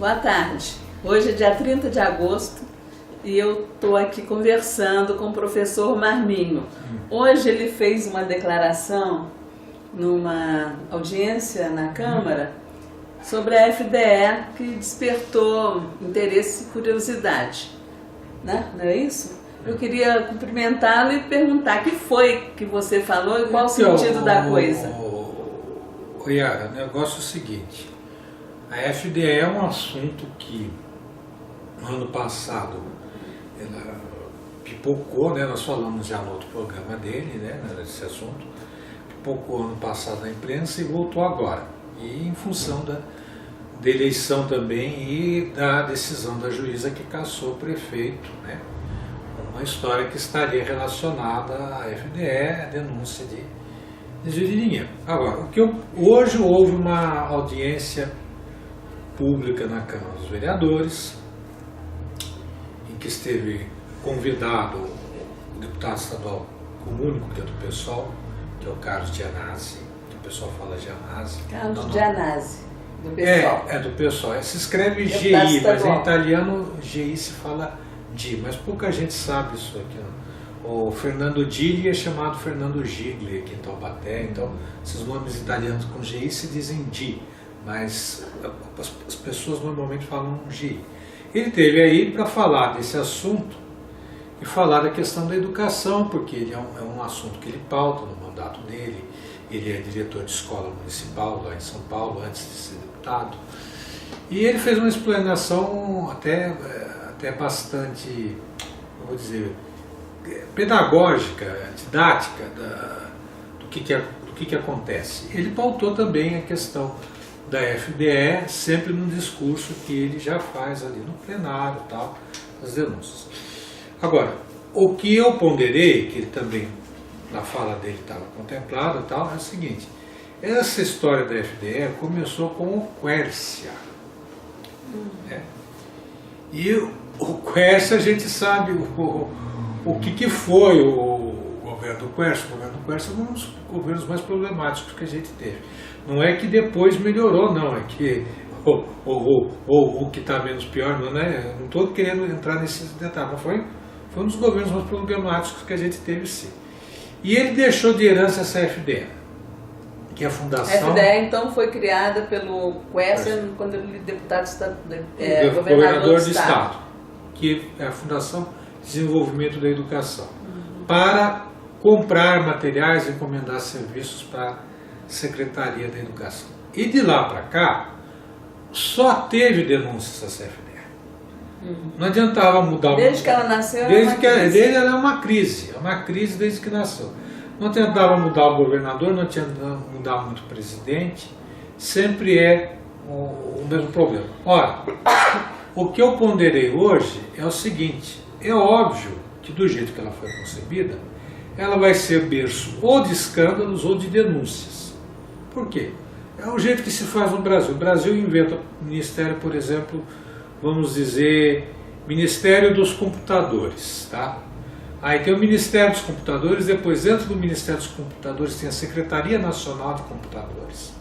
Boa tarde. Hoje é dia 30 de agosto e eu estou aqui conversando com o professor Marminho. Hoje ele fez uma declaração numa audiência na Câmara sobre a FDE que despertou interesse e curiosidade, né? Não é isso? Eu queria cumprimentá-lo e perguntar o que foi que você falou e qual o sentido da coisa. Yara, o negócio é o seguinte, a FDE é um assunto que no ano passado ela pipocou, né? Nós falamos já no outro programa dele, né? Nesse assunto, pipocou ano passado na imprensa e voltou agora, e em função da eleição também e da decisão da juíza que cassou o prefeito, né? Uma história que estaria relacionada à FDE, a denúncia de desvio de dinheiro. Agora, hoje houve uma audiência pública na Câmara dos Vereadores, em que esteve convidado o deputado estadual, o único que é do PSOL, que é o Carlos Gianazzi, que o pessoal fala Gianazzi. Carlos Gianazzi, do PSOL. É do PSOL. Se escreve Deputado GI, mas estadual. em italiano GI se fala Di, mas pouca gente sabe isso aqui. O Fernando Gigli é chamado Fernando Gigli aqui em Taubaté, então esses nomes italianos com GI se dizem Di, mas as pessoas normalmente falam GI. Ele esteve aí para falar desse assunto e falar da questão da educação, porque ele é um assunto que ele pauta no mandato dele. Ele é diretor de escola municipal lá em São Paulo, antes de ser deputado. E ele fez uma explanação até bastante, vou dizer, pedagógica, didática do que acontece. Ele pautou também a questão da FDE, sempre num discurso que ele já faz ali no plenário, tal, as denúncias. Agora, o que eu ponderei, que ele também na fala dele estava contemplado, tal, é o seguinte: essa história da FDE começou com o Quércia, né? E o Quércia, a gente sabe o que foi o governo do Quércia. O governo do Quércia é um dos governos mais problemáticos que a gente teve. Não é que depois melhorou, não, é que o que está menos pior, não é? Não estou querendo entrar nesses detalhes, mas foi um dos governos mais problemáticos que a gente teve, sim. E ele deixou de herança essa FDE, que é a fundação... A FDE, então, foi criada pelo Quércia quando ele era deputado governador do Estado, que é a Fundação de Desenvolvimento da Educação, para comprar materiais e encomendar serviços para a Secretaria da Educação. E de lá para cá, só teve denúncias dessa FDE. Não adiantava mudar... Desde que ela nasceu, desde ela é uma crise desde que nasceu. Não tentava mudar o governador, não tentava mudar muito o presidente, sempre é o mesmo problema. Ora, o que eu ponderei hoje é o seguinte: é óbvio que do jeito que ela foi concebida, ela vai ser berço ou de escândalos ou de denúncias. Por quê? É o jeito que se faz no Brasil. O Brasil inventa ministério, por exemplo, vamos dizer, Ministério dos Computadores, tá? Aí tem o Ministério dos Computadores, depois dentro do Ministério dos Computadores tem a Secretaria Nacional de Computadores.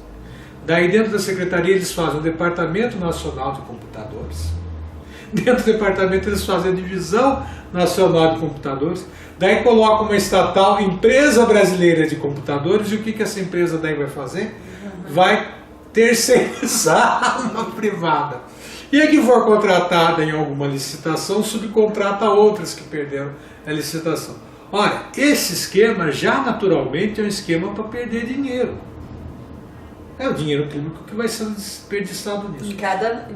Daí dentro da Secretaria eles fazem o Departamento Nacional de Computadores. Dentro do departamento eles fazem a Divisão Nacional de Computadores. Daí colocam uma estatal, Empresa Brasileira de Computadores, e o que essa empresa daí vai fazer? Vai terceirizar uma privada. E a que for contratada em alguma licitação, subcontrata outras que perderam a licitação. Olha, esse esquema já naturalmente é um esquema para perder dinheiro. É o dinheiro público que vai ser desperdiçado nisso. Em cada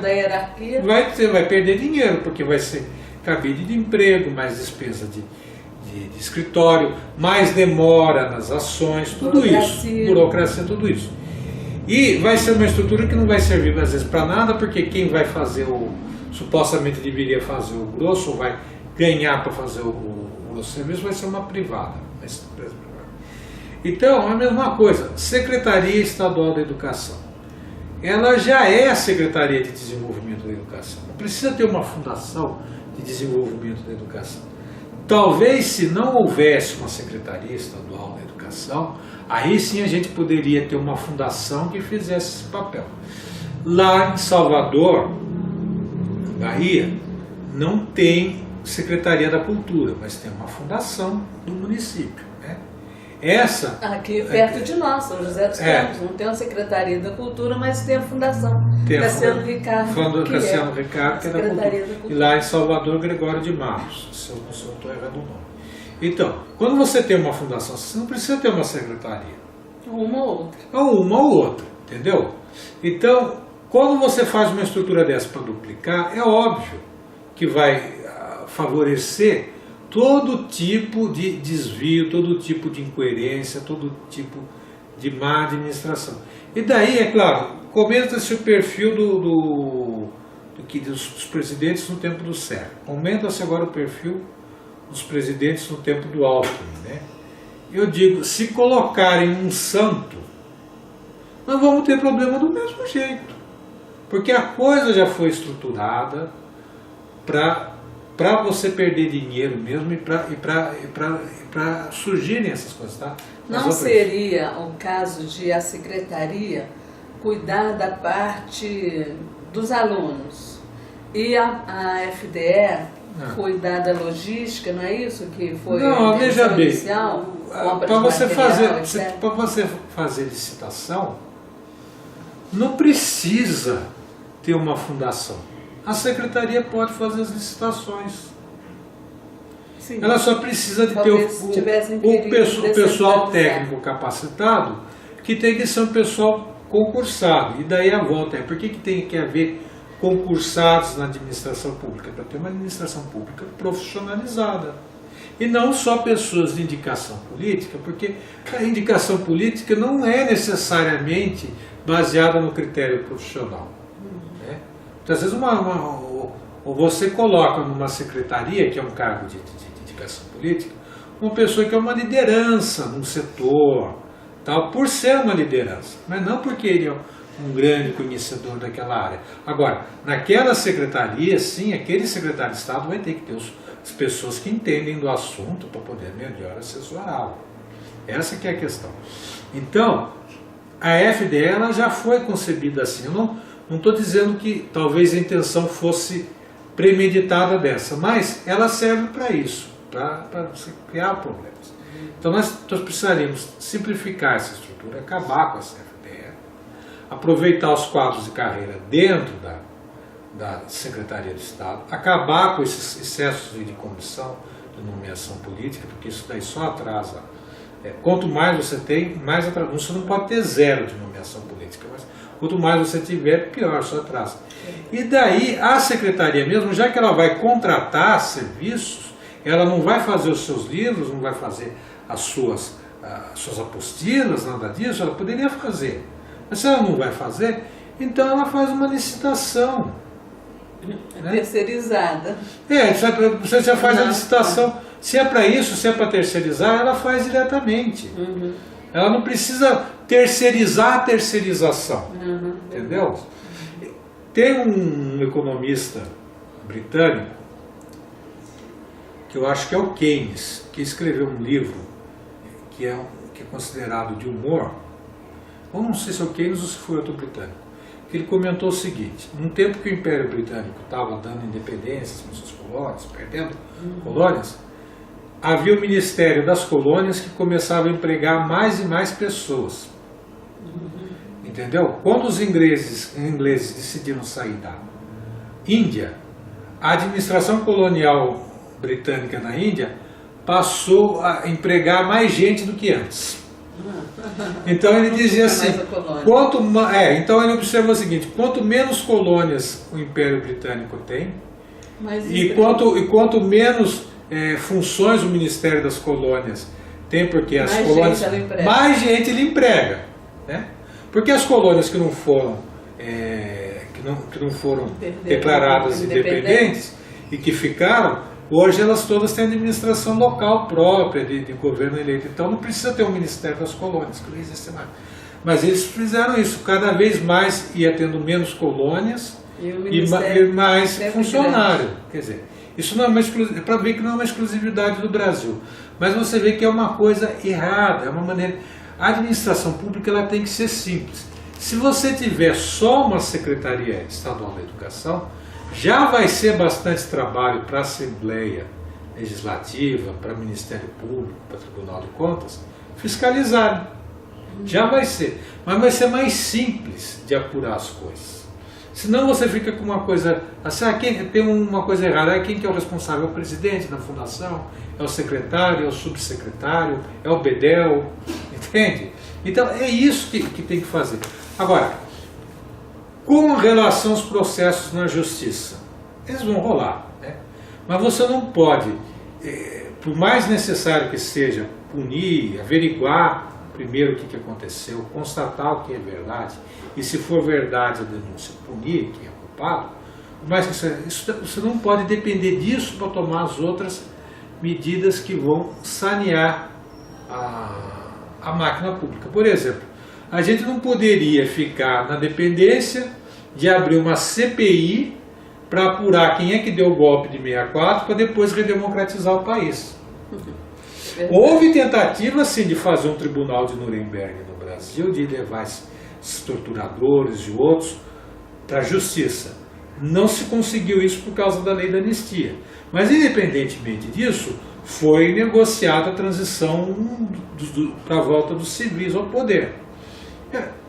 da hierarquia... Você vai perder dinheiro, porque vai ser cabide de emprego, mais despesa de escritório, mais demora nas ações, tudo isso. Burocracia, tudo isso. E vai ser uma estrutura que não vai servir às vezes para nada, porque quem vai fazer supostamente deveria fazer o grosso, ou vai ganhar para fazer o grosso serviço, vai ser uma privada, uma empresa privada. Então, é a mesma coisa, Secretaria Estadual da Educação. Ela já é a Secretaria de Desenvolvimento da Educação. Não precisa ter uma fundação de desenvolvimento da educação. Talvez, se não houvesse uma Secretaria Estadual da Educação, aí sim a gente poderia ter uma fundação que fizesse esse papel. Lá em Salvador, Bahia, não tem Secretaria da Cultura, mas tem uma fundação do município, né? Essa... Aqui perto de nós, São José dos Campos, não tem uma Secretaria da Cultura, mas tem a Fundação Cassiano Ricardo, Cassiano Ricardo, que é da Secretaria Cultura. da Cultura. E lá em Salvador, Gregório de Matos, se eu não estou errando o nome. Então, quando você tem uma fundação, você não precisa ter uma secretaria. Uma ou outra. Ou uma ou outra, entendeu? Então, quando você faz uma estrutura dessa para duplicar, é óbvio que vai favorecer todo tipo de desvio, todo tipo de incoerência, todo tipo de má administração. E daí, é claro, comenta-se o perfil dos presidentes no tempo do Serra. Comenta-se agora o perfil dos presidentes no tempo do Alckmin, né? Eu digo, se colocarem um santo, nós vamos ter problema do mesmo jeito. Porque a coisa já foi estruturada para você perder dinheiro mesmo e para surgirem essas coisas, tá? Não seria o caso de a secretaria cuidar da parte dos alunos e a FDE cuidar da logística, não é isso que foi não, veja bem, para você fazer licitação, não precisa ter uma fundação. A secretaria pode fazer as licitações. Sim. Ela só precisa de ter o pessoal técnico capacitado, que tem que ser um pessoal concursado. E daí a volta é, por que tem que haver concursados na administração pública? Para ter uma administração pública profissionalizada. E não só pessoas de indicação política, porque a indicação política não é necessariamente baseada no critério profissional. Né? Então, às vezes, você coloca numa secretaria, que é um cargo de indicação política, uma pessoa que é uma liderança num setor, tal, por ser uma liderança, mas não porque ele é um grande conhecedor daquela área. Agora, naquela secretaria, sim, aquele secretário de Estado vai ter que ter as pessoas que entendem do assunto para poder melhor assessorá-lo. Essa que é a questão. Então, a FDE ela já foi concebida assim. Eu não estou dizendo que talvez a intenção fosse premeditada dessa, mas ela serve para isso, para você criar problemas. Então nós precisaríamos simplificar essa estrutura, acabar com essa FDE, aproveitar os quadros de carreira dentro da Secretaria de Estado, acabar com esses excessos de comissão de nomeação política, porque isso daí só atrasa. Quanto mais você tem, mais atrasa. Você não pode ter zero de nomeação política, mas quanto mais você tiver, pior, só atrasa. E daí a secretaria mesmo, já que ela vai contratar serviços, ela não vai fazer os seus livros, não vai fazer as suas apostilas, nada disso, ela poderia fazer. Mas se ela não vai fazer, então ela faz uma licitação. Né? Terceirizada. Você já faz a licitação. Se é para isso, se é para terceirizar, ela faz diretamente. Uhum. Ela não precisa terceirizar a terceirização. Uhum. Entendeu? Tem um economista britânico, que eu acho que é o Keynes, que escreveu um livro que é considerado de humor. Eu não sei se é o Keynes ou se foi outro britânico. Que ele comentou o seguinte: num tempo que o Império Britânico estava dando independências para suas colônias, perdendo colônias, havia o Ministério das Colônias que começava a empregar mais e mais pessoas. Entendeu? Quando os ingleses decidiram sair da Índia, a administração colonial britânica na Índia passou a empregar mais gente do que antes. Então ele dizia assim, então ele observa o seguinte: quanto menos colônias o Império Britânico tem, quanto menos funções o Ministério das Colônias tem, porque as colônias mais gente ele emprega, né? Porque as colônias que não foram declaradas independentes e que ficaram, hoje elas todas têm administração local própria, de governo eleito. Então não precisa ter um Ministério das Colônias, que não existe mais. Mas eles fizeram isso, cada vez mais ia tendo menos colônias e mais funcionário. Quer dizer, isso não é para ver que não é uma exclusividade do Brasil. Mas você vê que é uma coisa errada, é uma maneira. A administração pública ela tem que ser simples. Se você tiver só uma Secretaria Estadual da Educação, já vai ser bastante trabalho para a Assembleia Legislativa, para o Ministério Público, para o Tribunal de Contas, fiscalizarem. Já vai ser. Mas vai ser mais simples de apurar as coisas. Senão você fica com uma coisa assim, tem uma coisa errada, quem que é o responsável? É o presidente da fundação? É o secretário? É o subsecretário? É o bedel? Entende? Então é isso que tem que fazer. Agora, com relação aos processos na justiça, eles vão rolar, né? Mas você não pode, por mais necessário que seja, punir, averiguar primeiro o que aconteceu, constatar o que é verdade, e se for verdade a denúncia, punir quem é culpado, mas você não pode depender disso para tomar as outras medidas que vão sanear a máquina pública. Por exemplo, a gente não poderia ficar na dependência de abrir uma CPI para apurar quem é que deu o golpe de 64 para depois redemocratizar o país. Houve tentativa, sim, de fazer um tribunal de Nuremberg no Brasil, de levar esses torturadores e outros para a justiça. Não se conseguiu isso por causa da lei da anistia. Mas, independentemente disso, foi negociada a transição para a volta dos civis ao poder.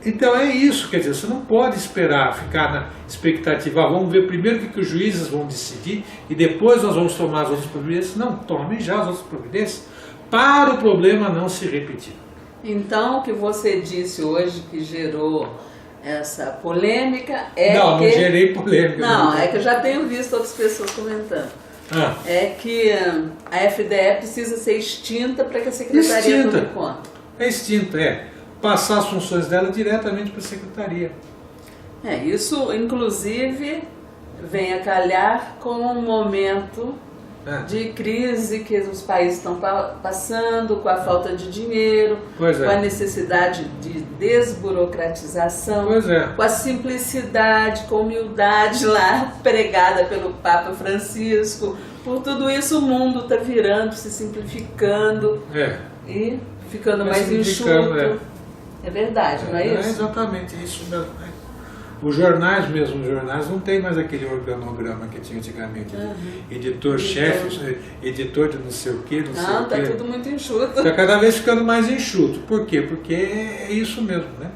Então é isso, quer dizer, você não pode esperar, ficar na expectativa, vamos ver primeiro o que os juízes vão decidir e depois nós vamos tomar as outras providências. Não, tomem já as outras providências para o problema não se repetir. Então, o que você disse hoje que gerou essa polêmica Não gerei polêmica. Não, é que eu já tenho visto outras pessoas comentando. É que a FDE precisa ser extinta para que a Secretaria tome conta. É extinta, passar as funções dela diretamente para a Secretaria. Isso, inclusive, vem a calhar com um momento de crise que os países estão passando, com a falta de dinheiro, com a necessidade de desburocratização, com a simplicidade, com a humildade lá pregada pelo Papa Francisco. Por tudo isso o mundo está virando, se simplificando e ficando mais enxuto. É verdade, não é isso? É exatamente isso mesmo. Os jornais não tem mais aquele organograma que tinha antigamente. Editor-chefe, editor de não sei o que, Não, está tudo muito enxuto. Está cada vez ficando mais enxuto. Por quê? Porque é isso mesmo, né?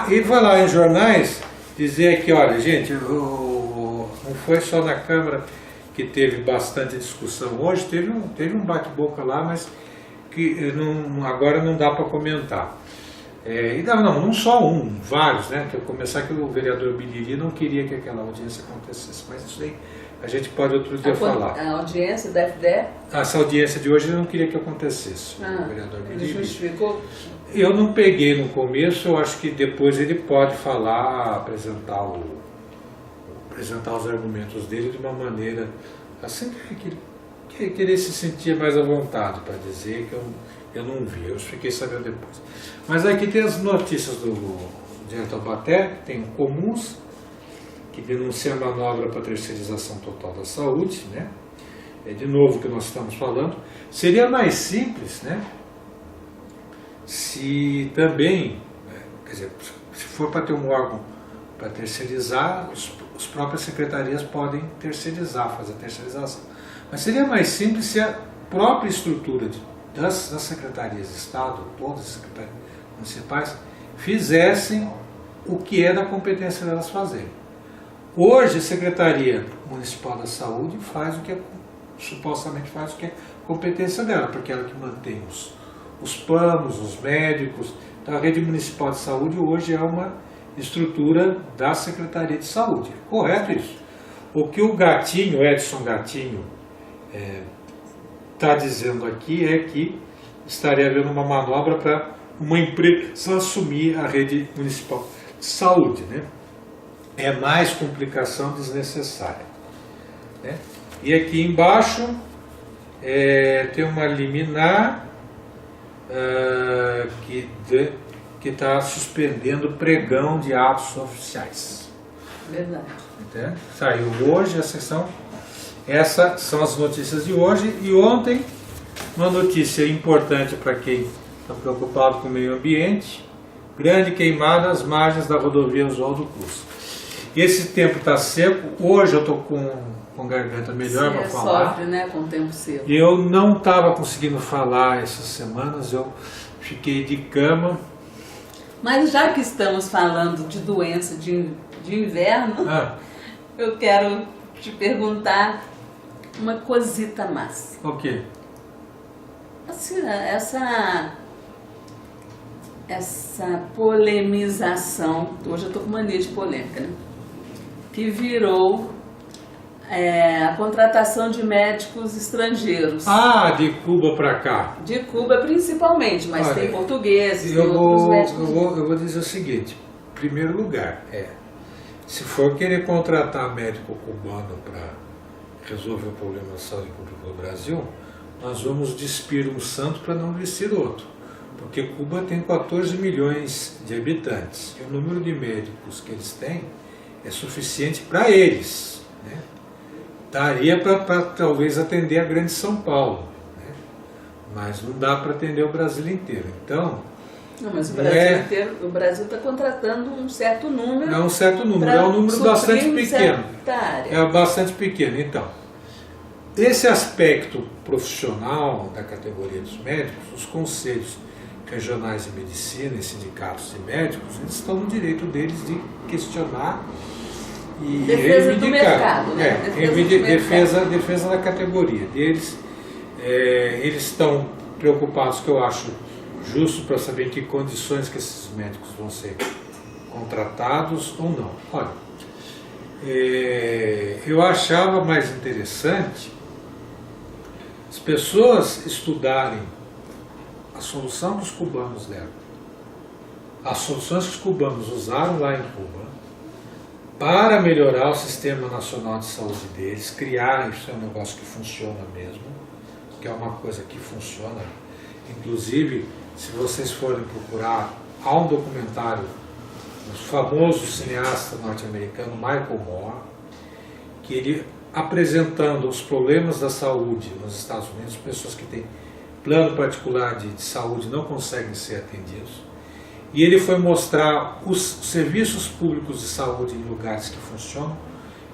E falar em jornais, dizer aqui, olha, gente, não foi só na Câmara que teve bastante discussão hoje, teve um bate-boca lá, mas que agora não dá para comentar. Não só vários, né? Que eu começar que o vereador Biriri não queria que aquela audiência acontecesse, mas isso aí a gente pode outro dia falar. A audiência da FDE? Essa audiência de hoje eu não queria que acontece, o vereador Biriri. Ele justificou? Eu não peguei no começo, eu acho que depois ele pode falar, apresentar os argumentos dele de uma maneira assim que ele se sentia mais à vontade para dizer que eu não vi, eu fiquei sabendo depois. Mas aqui tem as notícias do Diário Taubaté, que tem comuns, que denuncia a manobra para a terceirização total da saúde, né? De novo o que nós estamos falando. Seria mais simples, né? Se também, quer dizer, se for para ter um órgão para terceirizar, as próprias secretarias podem terceirizar, fazer a terceirização. Mas seria mais simples se a própria estrutura das secretarias de Estado, todas as secretarias municipais, fizessem o que é da competência delas fazerem. Hoje a Secretaria Municipal da Saúde faz o que supostamente faz o que é competência dela, porque ela que mantém os planos, os médicos. Então a Rede Municipal de Saúde hoje é uma estrutura da Secretaria de Saúde. Correto isso? O que o Edson Gatinho, está dizendo aqui é que estaria havendo uma manobra para uma empresa assumir a Rede Municipal de Saúde, né? É mais complicação desnecessária, né? E aqui embaixo tem uma liminar que está suspendendo pregão de atos oficiais. Verdade. Entende? Saiu hoje a sessão. Essas são as notícias de hoje. E ontem, uma notícia importante para quem está preocupado com o meio ambiente. grande queimada às margens da rodovia Oswaldo Cruz. Esse tempo está seco, hoje eu estou com garganta melhor para falar. Sofre, né, com o tempo seco. Eu não estava conseguindo falar essas semanas, eu fiquei de cama. Mas já que estamos falando de doença de inverno, eu quero te perguntar uma cosita massa. O quê? Assim, essa polemização, hoje eu estou com mania de polêmica, né? Que virou a contratação de médicos estrangeiros. Ah, de Cuba para cá. De Cuba principalmente, mas olha, tem portugueses, eu tem outros médicos. eu vou dizer o seguinte, em primeiro lugar, se for querer contratar médico cubano para resolver o problema da saúde pública no Brasil, nós vamos despir um santo para não vestir outro. Porque Cuba tem 14 milhões de habitantes e o número de médicos que eles têm é suficiente para eles, né? Daria para talvez atender a grande São Paulo, né? Mas não dá para atender o Brasil inteiro. Então, não, mas o Brasil inteiro, o Brasil está contratando um certo número. É um certo número, é um número bastante pequeno. É bastante pequeno. Então, esse aspecto profissional da categoria dos médicos, os conselhos regionais de medicina e sindicatos de médicos, eles estão no direito deles de questionar e defesa reivindicar. Do mercado, né? Defesa da categoria deles. Eles estão preocupados, que eu acho justo, para saber em que condições que esses médicos vão ser contratados ou não. Olha, eu achava mais interessante as pessoas estudarem a solução dos cubanos deram, as soluções que os cubanos usaram lá em Cuba para melhorar o sistema nacional de saúde deles, criar, isso é um negócio que funciona mesmo, que é uma coisa que funciona. Inclusive, se vocês forem procurar, há um documentário do famoso cineasta norte-americano Michael Moore, que ele apresentando os problemas da saúde nos Estados Unidos, pessoas que têm plano particular de saúde não conseguem ser atendidos. E ele foi mostrar os serviços públicos de saúde em lugares que funcionam.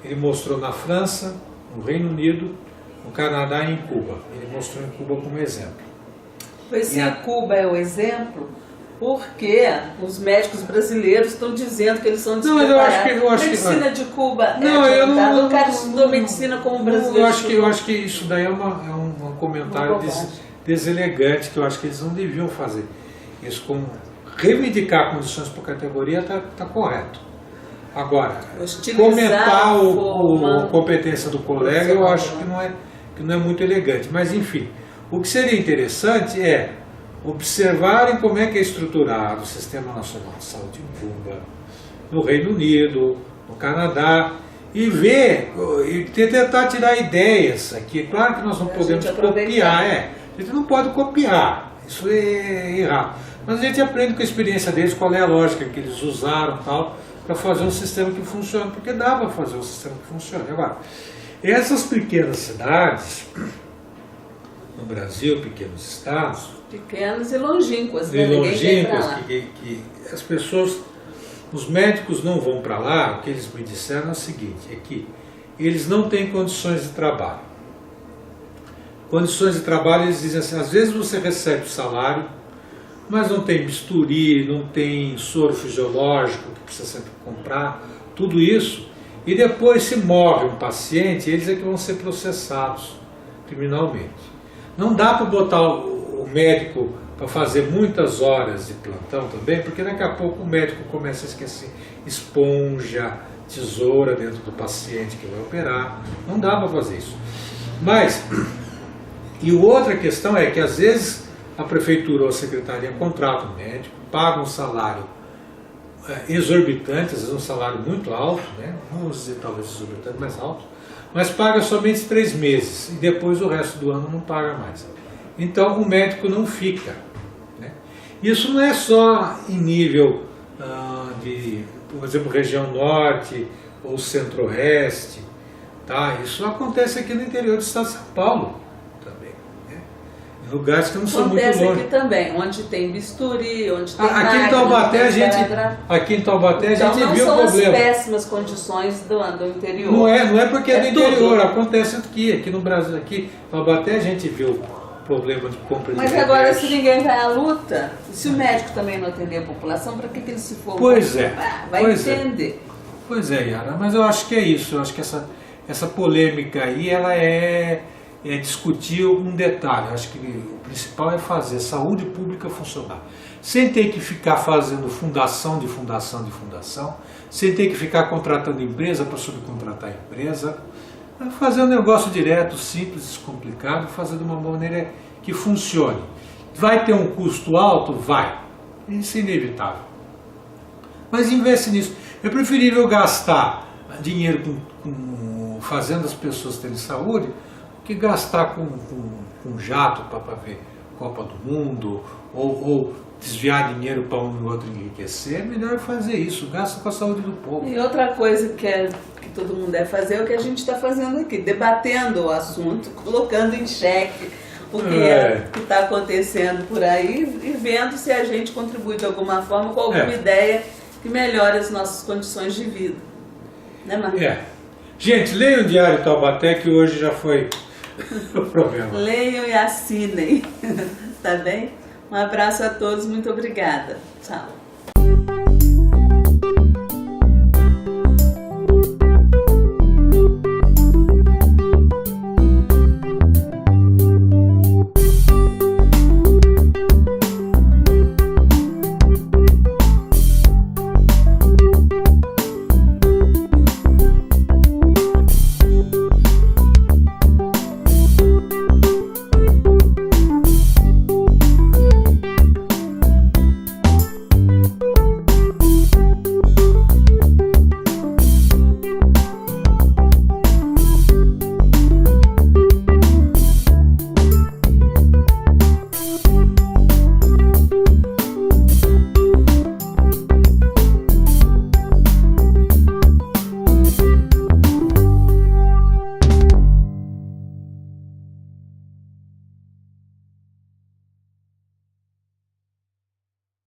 Ele mostrou na França, no Reino Unido, no Canadá e em Cuba. Ele mostrou em Cuba como exemplo. Pois se Cuba é o exemplo, porque os médicos brasileiros estão dizendo que eles são despreparados. Eu acho que medicina de Cuba não, o cara estudou medicina como brasileiro. Eu acho que isso daí é um comentário deselegante, que eu acho que eles não deviam fazer. Isso como reivindicar condições para a categoria está correto. Agora, comentar a competência do colega, eu acho que não é muito elegante. Mas, enfim, o que seria interessante é observarem como é que é estruturado o Sistema Nacional de Saúde em Cuba, no Reino Unido, no Canadá, e ver, e tentar tirar ideias aqui. Claro que nós não podemos copiar, a gente não pode copiar, isso é errado. Mas a gente aprende com a experiência deles, qual é a lógica que eles usaram tal, para fazer um sistema que funcione, porque dá para fazer um sistema que funcione. Agora, essas pequenas cidades no Brasil, pequenos estados, pequenos e longínquas, né? Que as pessoas, os médicos não vão para lá. O que eles me disseram é o seguinte, é que eles não têm condições de trabalho. Condições de trabalho, eles dizem assim, às vezes você recebe o salário, mas não tem bisturi, não tem soro fisiológico que precisa sempre comprar, tudo isso, e depois se morre um paciente, eles é que vão ser processados criminalmente. Não dá para botar o médico para fazer muitas horas de plantão também, porque daqui a pouco o médico começa a esquecer esponja, tesoura dentro do paciente que vai operar. Não dá para fazer isso. Mas, e outra questão é que às vezes a prefeitura ou a secretaria contrata um médico, paga um salário exorbitante, às vezes um salário muito alto, né? Não vou dizer talvez exorbitante, mas alto, mas paga somente 3 meses e depois o resto do ano não paga mais. Então o médico não fica, né? Isso não é só em nível de, por exemplo, região norte ou centro-oeste, tá? Isso acontece aqui no interior do estado de São Paulo também, né? Lugares que não são muito Acontece longe. aqui também, onde tem bisturi, onde tem Aqui em máquina, Taubaté onde a tem gente, esparadrapo. aqui em Taubaté a Então gente não viu o são as problema. péssimas condições do interior. Não é porque é do tudo. interior, acontece aqui no Brasil, aqui em Taubaté a gente viu o problema de compra de Mas remédio. agora, se ninguém vai à luta, se o médico também não atender a população, para que ele se for? Pois é. Vai Pois é. entender. Pois é, Yara, mas eu acho que é isso. Eu acho que essa polêmica aí, ela é discutir um detalhe. Eu acho que o principal é fazer a saúde pública funcionar. Sem ter que ficar fazendo fundação de fundação de fundação, sem ter que ficar contratando empresa para subcontratar empresa, fazer um negócio direto, simples, descomplicado, fazer de uma maneira que funcione. Vai ter um custo alto? Vai. Isso é inevitável. Mas investe nisso. É preferível gastar dinheiro fazendo as pessoas terem saúde do que gastar com jato para ver Copa do Mundo ou desviar dinheiro para um e outro enriquecer. É melhor fazer isso, gasta com a saúde do povo. E outra coisa que todo mundo deve fazer é o que a gente está fazendo aqui, debatendo o assunto, colocando em xeque o que está acontecendo por aí e vendo se a gente contribui de alguma forma com alguma ideia que melhore as nossas condições de vida. Né, Marcos? Gente, leiam o Diário Taubaté, que hoje já foi o problema. Leiam e assinem. Tá bem? Um abraço a todos, muito obrigada. Tchau.